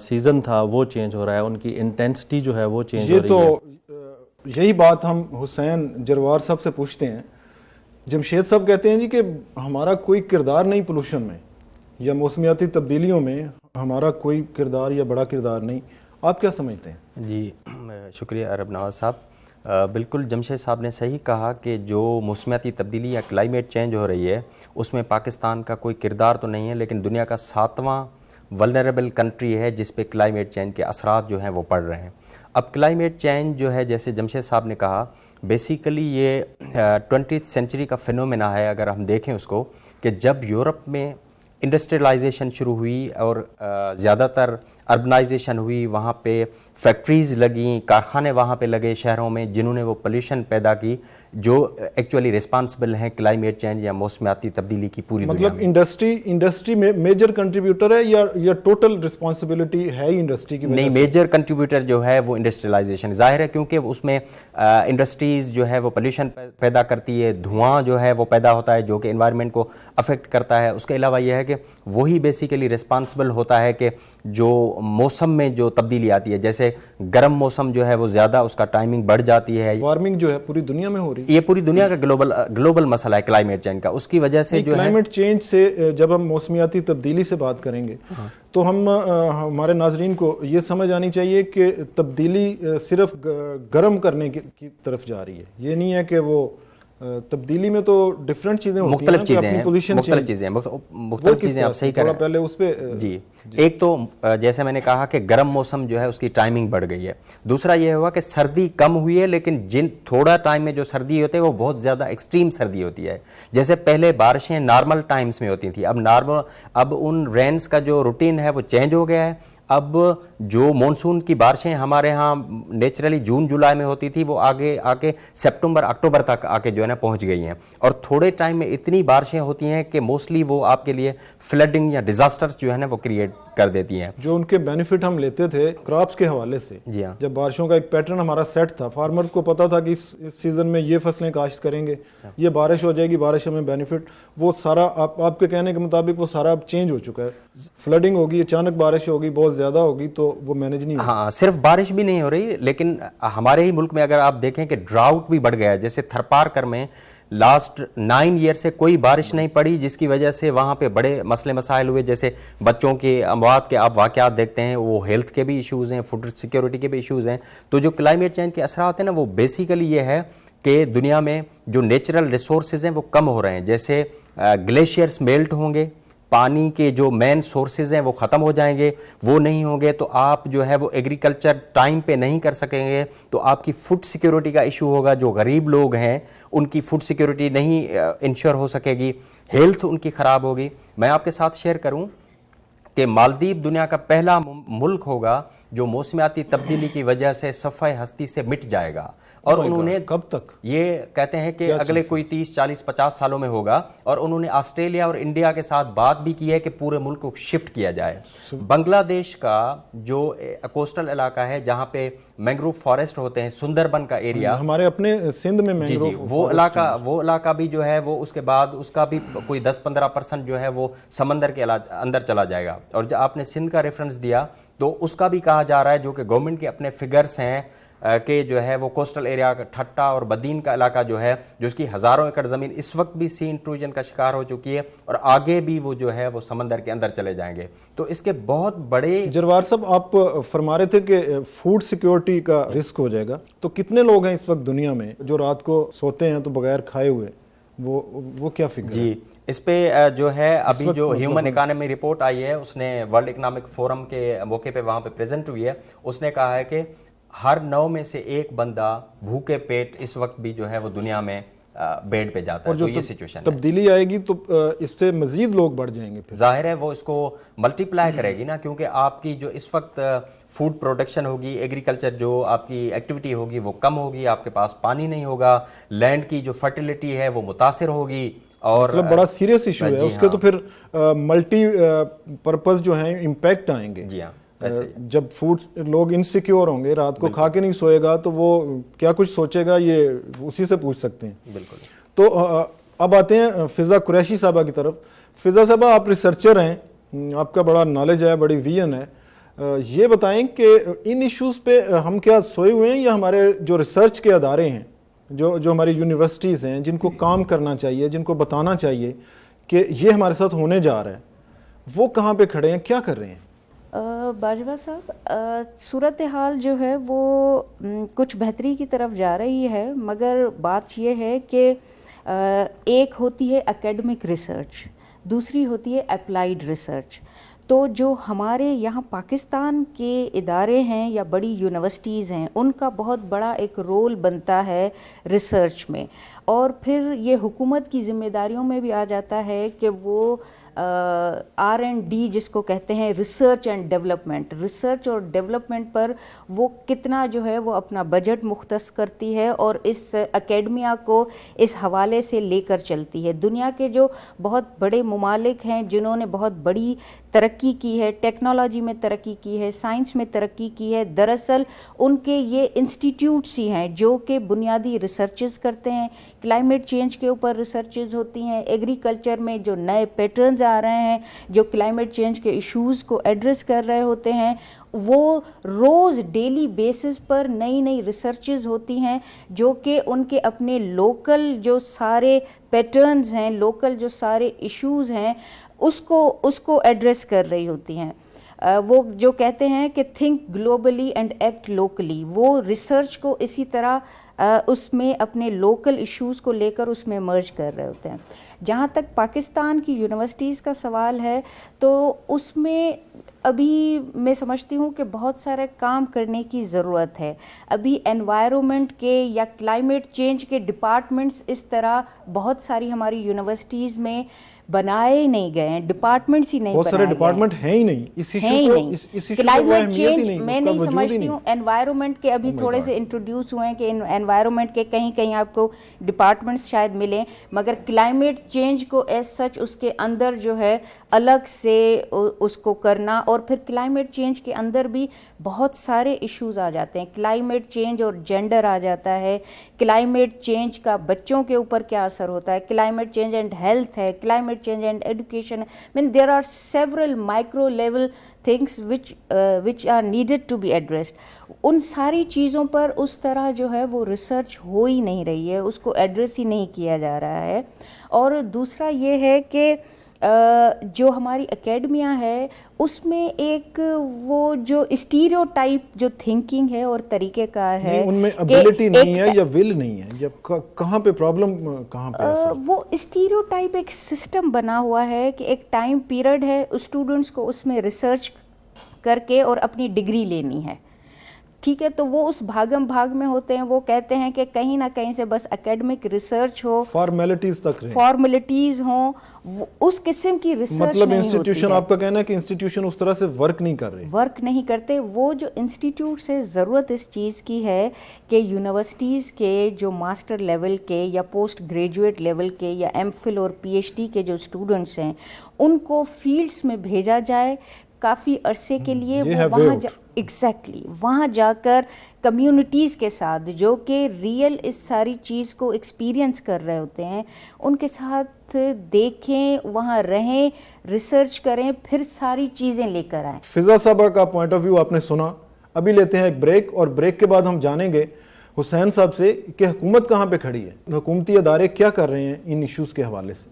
Season تھا وہ change ہو رہا ہے, ان کی انٹینسٹی جو ہے وہ چینج ہو یہ رہی تو ہے. یہی بات ہم حسین جروار صاحب سے پوچھتے ہیں. جمشید صاحب کہتے ہیں جی کہ ہمارا کوئی کردار نہیں پولوشن میں یا موسمیاتی تبدیلیوں میں, ہمارا کوئی کردار یا بڑا کردار نہیں. آپ کیا سمجھتے ہیں؟ جی شکریہ عرب نواز صاحب. بالکل جمشید صاحب نے صحیح کہا کہ جو موسمیاتی تبدیلی یا کلائمیٹ چینج ہو رہی ہے اس میں پاکستان کا کوئی کردار تو نہیں ہے, لیکن دنیا کا 7واں ولنریبل کنٹری ہے جس پہ کلائمیٹ چینج کے اثرات جو ہیں وہ پڑ رہے ہیں. اب کلائمیٹ چینج جو ہے جیسے جمشید صاحب نے کہا بیسیکلی یہ 20th سینچری کا فینومینا ہے. اگر ہم دیکھیں اس کو کہ جب یورپ میں انڈسٹریلائزیشن شروع ہوئی اور زیادہ تر اربنائزیشن ہوئی, وہاں پہ فیکٹریز لگیں, کارخانے وہاں پہ لگے شہروں میں جنہوں نے وہ پولیوشن پیدا کی جو ایکچولی رسپانسبل ہیں کلائمیٹ چینج یا موسمیاتی تبدیلی کی پوری دنیا مطلب میں. انڈسٹری میں میجر کنٹریبیوٹر ہے یا ٹوٹل رسپانسبلٹی ہے ہی انڈسٹری کی؟ نہیں, میجر کنٹریبیوٹر جو ہے وہ انڈسٹریلائزیشن ظاہر ہے, کیونکہ اس میں انڈسٹریز جو ہے وہ پولیوشن پیدا کرتی ہے, دھواں جو ہے وہ پیدا ہوتا ہے جو کہ انوائرمنٹ کو افیکٹ کرتا ہے. اس کے علاوہ یہ ہے کہ وہی بیسیکلی رسپانسبل ہوتا ہے کہ جو موسم میں جو تبدیلی آتی ہے, جیسے گرم موسم جو ہے وہ زیادہ اس کا ٹائمنگ بڑھ جاتی ہے. وارمنگ جو ہے پوری دنیا میں ہو رہی ہے, یہ پوری دنیا کا گلوبل مسئلہ ہے کلائمیٹ چینج کا. اس کی وجہ سے جو ہے کلائمیٹ چینج سے جب ہم موسمیاتی تبدیلی سے بات کریں گے تو ہمارے ناظرین کو یہ سمجھ آنی چاہیے کہ تبدیلی صرف گرم کرنے کی طرف جا رہی ہے. یہ نہیں ہے کہ وہ تبدیلی میں تو ڈیفرنٹ چیزیں ہوتی ہیں, مختلف چیزیں آپ صحیح کہہ رہے ہیں. پہلے اس پہ جی ایک تو جیسے میں نے کہا کہ گرم موسم جو ہے اس کی ٹائمنگ بڑھ گئی ہے. دوسرا یہ ہوا کہ سردی کم ہوئی ہے, لیکن جن تھوڑا ٹائم میں جو سردی ہوتی ہے وہ بہت زیادہ ایکسٹریم سردی ہوتی ہے. جیسے پہلے بارشیں نارمل ٹائمز میں ہوتی تھیں, اب ان رینز کا جو روٹین ہے وہ چینج ہو گیا ہے. اب جو مونسون کی بارشیں ہمارے ہاں نیچرلی جون جولائی میں ہوتی تھی وہ آگے آ کے سپٹمبر اکتوبر تک آ کے جو ہے نا پہنچ گئی ہیں, اور تھوڑے ٹائم میں اتنی بارشیں ہوتی ہیں کہ موسٹلی وہ آپ کے لیے فلڈنگ یا ڈیزاسٹرز جو ہے نا وہ کریٹ کر دیتی ہیں. جو ان کے بینیفٹ ہم لیتے تھے کراپس کے حوالے سے, جی ہاں, جب بارشوں کا ایک پیٹرن ہمارا سیٹ تھا, فارمرز کو پتا تھا کہ اس سیزن میں یہ فصلیں کاشت کریں گے, یہ بارش ہو جائے گی, بارش ہمیں بینیفٹ, وہ سارا آپ کے کہنے کے مطابق وہ سارا اب چینج ہو چکا ہے. فلڈنگ ہوگی, اچانک بارش ہوگی, بہت زیادہ ہوگی تو وہ مینیج نہیں ہوگی. ہاں صرف بارش بھی نہیں ہو رہی, لیکن ہمارے ہی ملک میں اگر آپ دیکھیں کہ ڈراؤٹ بھی بڑھ گیا ہے. جیسے تھرپارکر میں لاسٹ 9 ایئر سے کوئی بارش نہیں پڑی, جس کی وجہ سے وہاں پہ بڑے مسئلے مسائل ہوئے. جیسے بچوں کے اموات کے آپ واقعات دیکھتے ہیں, وہ ہیلتھ کے بھی ایشوز ہیں, فوڈ سیکیورٹی کے بھی ایشوز ہیں. تو جو کلائمیٹ چینج کے اثرات ہیں نا وہ بیسیکلی یہ ہے کہ دنیا میں جو نیچرل ریسورسز ہیں وہ کم ہو رہے ہیں. جیسے گلیشیئرز میلٹ ہوں گے, پانی کے جو مین سورسز ہیں وہ ختم ہو جائیں گے, وہ نہیں ہوں گے تو آپ جو ہے وہ ایگریکلچر ٹائم پہ نہیں کر سکیں گے, تو آپ کی فوڈ سیکیورٹی کا ایشو ہوگا. جو غریب لوگ ہیں ان کی فوڈ سیکیورٹی نہیں انشور ہو سکے گی, ہیلتھ ان کی خراب ہوگی. میں آپ کے ساتھ شیئر کروں کہ مالدیپ دنیا کا پہلا ملک ہوگا جو موسمیاتی تبدیلی کی وجہ سے صفحہ ہستی سے مٹ جائے گا, اور انہوں نے کب تک یہ کہتے ہیں کہ اگلے کوئی 30 40 50 سالوں میں ہوگا, اور انہوں نے آسٹریلیا اور انڈیا کے ساتھ بات بھی کی ہے کہ پورے ملک کو شفٹ کیا جائے. بنگلہ دیش کا جو کوسٹل علاقہ ہے جہاں پہ مینگروو فارسٹ ہوتے ہیں, سندربن کا ایریا, ہمارے اپنے سندھ میں وہ علاقہ بھی جو ہے وہ اس کے بعد اس کا بھی کوئی 10-15% جو ہے وہ سمندر کے اندر چلا جائے گا. اور جب آپ نے سندھ کا ریفرنس دیا تو اس کا بھی کہا جا رہا ہے, جو کہ گورنمنٹ کے اپنے فگرز ہیں, کہ جو ہے وہ کوسٹل ایریا ٹھٹا اور بدین کا علاقہ جو ہے, جو اس کی ہزاروں ایکڑ زمین اس وقت بھی سی انٹروژن کا شکار ہو چکی ہے, اور آگے بھی وہ جو ہے وہ سمندر کے اندر چلے جائیں گے. تو اس کے بہت بڑے. جروار صاحب آپ فرما رہے تھے کہ فوڈ سیکیورٹی کا رسک ہو جائے گا, تو کتنے لوگ ہیں اس وقت دنیا میں جو رات کو سوتے ہیں تو بغیر کھائے ہوئے, وہ کیا فگر ہے؟ جی اس پہ جو ہے ابھی جو ہیومن اکانومی رپورٹ آئی ہے, اس نے ورلڈ اکنامک فورم کے موقع پہ وہاں پہ پریزنٹ ہوئی ہے, اس نے کہا ہے کہ ہر 9 میں سے 1 بندہ بھوکے پیٹ اس وقت بھی جو ہے وہ دنیا میں بیڈ پہ جاتا ہے. تو یہ سچویشن ہے. تبدیلی آئے گی تو اس سے مزید لوگ بڑھ جائیں گے, ظاہر ہے وہ اس کو ملٹیپلائی کرے گی نا, کیونکہ آپ کی جو اس وقت فوڈ پروڈکشن ہوگی, ایگریکلچر جو آپ کی ایکٹیویٹی ہوگی وہ کم ہوگی, آپ کے پاس پانی نہیں ہوگا, لینڈ کی جو فرٹیلیٹی ہے وہ متاثر ہوگی, اور مطلب بڑا سیریس ایشو ہے اس کے. تو پھر ملٹی پرپز جو ہیں امپیکٹ آئیں گے. جی ہاں, جب فوڈ لوگ انسیکیور ہوں گے, رات کو کھا کے نہیں سوئے گا تو وہ کیا کچھ سوچے گا, یہ اسی سے پوچھ سکتے ہیں. بالکل. تو اب آتے ہیں فضا قریشی صاحبہ کی طرف. فضا صاحبہ آپ ریسرچر ہیں, آپ کا بڑا نالج ہے, بڑی ویژن ہے. یہ بتائیں کہ ان ایشوز پہ ہم کیا سوئے ہوئے ہیں، یا ہمارے جو ریسرچ کے ادارے ہیں، جو ہماری یونیورسٹیز ہیں، جن کو کام کرنا چاہیے، جن کو بتانا چاہیے کہ یہ ہمارے ساتھ ہونے جا رہا ہے، وہ کہاں پہ کھڑے ہیں، کیا کر رہے ہیں؟ باجوہ صاحب، صورتحال جو ہے وہ کچھ بہتری کی طرف جا رہی ہے، مگر بات یہ ہے کہ ایک ہوتی ہے اکیڈمک ریسرچ، دوسری ہوتی ہے اپلائیڈ ریسرچ. تو جو ہمارے یہاں پاکستان کے ادارے ہیں یا بڑی یونیورسٹیز ہیں، ان کا بہت بڑا ایک رول بنتا ہے ریسرچ میں، اور پھر یہ حکومت کی ذمہ داریوں میں بھی آ جاتا ہے کہ وہ R&D جس کو کہتے ہیں، ریسرچ اینڈ ڈیولپمنٹ، ریسرچ اور ڈیولپمنٹ پر وہ کتنا جو ہے وہ اپنا بجٹ مختص کرتی ہے اور اس اکیڈمیا کو اس حوالے سے لے کر چلتی ہے. دنیا کے جو بہت بڑے ممالک ہیں جنہوں نے بہت بڑی ترقی کی ہے، ٹیکنالوجی میں ترقی کی ہے، سائنس میں ترقی کی ہے، دراصل ان کے یہ انسٹیٹیوٹس ہی ہیں جو کہ بنیادی ریسرچز کرتے ہیں. کلائمیٹ چینج کے اوپر ریسرچز ہوتی ہیں، ایگریکلچر میں جو نئے پیٹرنز آ رہے ہیں جو کلائمیٹ چینج کے ایشوز کو ایڈریس کر رہے ہوتے ہیں، وہ روز ڈیلی بیسس پر نئی نئی ریسرچز ہوتی ہیں جو کہ ان کے اپنے لوکل جو سارے پیٹرنز ہیں، لوکل جو سارے ایشوز ہیں، اس کو ایڈریس کر رہی ہوتی ہیں. وہ جو کہتے ہیں کہ think globally and act locally, وہ ریسرچ کو اسی طرح اس میں اپنے لوکل ایشوز کو لے کر اس میں مرج کر رہے ہوتے ہیں. جہاں تک پاکستان کی یونیورسٹیز کا سوال ہے تو اس میں ابھی میں سمجھتی ہوں کہ بہت سارے کام کرنے کی ضرورت ہے. ابھی انوائرمنٹ کے یا کلائمیٹ چینج کے ڈپارٹمنٹس اس طرح بہت ساری ہماری یونیورسٹیز میں بنائے ہی نہیں گئے ہیں، ڈپارٹمنٹس ہی نہیں بنائے گئے ہیں. بہت سارے ڈپارٹمنٹ ہیں ہی نہیں اس ایشو کو، کلائمیٹ چینج میں نہیں سمجھتی ہوں. انوائرمنٹ کے ابھی تھوڑے سے انٹروڈیوس ہوئے ہیں کہ انوائرمنٹ کے کہیں کہیں آپ کو ڈپارٹمنٹس شاید ملیں، مگر کلائمیٹ چینج کو ایز سچ اس کے اندر جو ہے الگ سے اس کو کرنا، اور پھر کلائمیٹ چینج کے اندر بھی بہت سارے ایشوز آ جاتے ہیں. کلائمیٹ چینج اور جینڈر آ جاتا ہے، کلائمیٹ چینج کا بچوں کے اوپر کیا اثر ہوتا ہے، کلائمیٹ چینج اینڈ ہیلتھ ہے، climate change and education. I mean, there are several micro level things which are needed to be addressed. ان ساری چیزوں پر اس طرح جو ہے وہ ریسرچ ہو ہی نہیں رہی ہے، اس کو ایڈریس ہی نہیں کیا جا رہا ہے. اور دوسرا یہ ہے کہ جو ہماری اکیڈمیا ہے اس میں ایک وہ جو اسٹیریو ٹائپ جو تھنکنگ ہے اور طریقہ کار ہے، ان میں ابیلٹی نہیں ہے یا ول نہیں ہے، یا کہاں پہ پرابلم، کہاں پہ وہ اسٹیریو ٹائپ ایک سسٹم بنا ہوا ہے کہ ایک ٹائم پیریڈ ہے، اسٹوڈنٹس کو اس میں ریسرچ کر کے اور اپنی ڈگری لینی ہے. ٹھیک ہے، تو وہ اس بھاگم بھاگ میں ہوتے ہیں. وہ کہتے ہیں کہ کہیں نہ کہیں سے بس اکیڈمک ریسرچ ہو، فارمیلٹیز تک رہیں، فارمیلٹیز ہوں، اس قسم کی ریسرچ مطلب نہیں ہوتی ہے. انسٹیٹیوشن، آپ کا کہنا ہے کہ انسٹیٹیوشن اس طرح سے ورک نہیں کر رہے، ورک نہیں کرتے. وہ جو انسٹیٹیوٹ سے ضرورت اس چیز کی ہے کہ یونیورسٹیز کے جو ماسٹر لیول کے یا پوسٹ گریجویٹ لیول کے یا ایم فل اور پی ایچ ڈی کے جو اسٹوڈنٹس ہیں ان کو فیلڈس میں بھیجا جائے کافی عرصے کے لیے. وہ وہاں ایگزیکٹلی وہاں جا کر کمیونٹیز کے ساتھ جو کہ ریئل اس ساری چیز کو ایکسپیرینس کر رہے ہوتے ہیں ان کے ساتھ دیکھیں، وہاں رہیں، ریسرچ کریں، پھر ساری چیزیں لے کر آئیں. فضا صاحبہ کا پوائنٹ آف ویو آپ نے سنا. ابھی لیتے ہیں ایک بریک، اور بریک کے بعد ہم جانیں گے حسین صاحب سے کہ حکومت کہاں پہ کھڑی ہے، حکومتی ادارے کیا کر رہے ہیں ان ایشوز کے حوالے سے.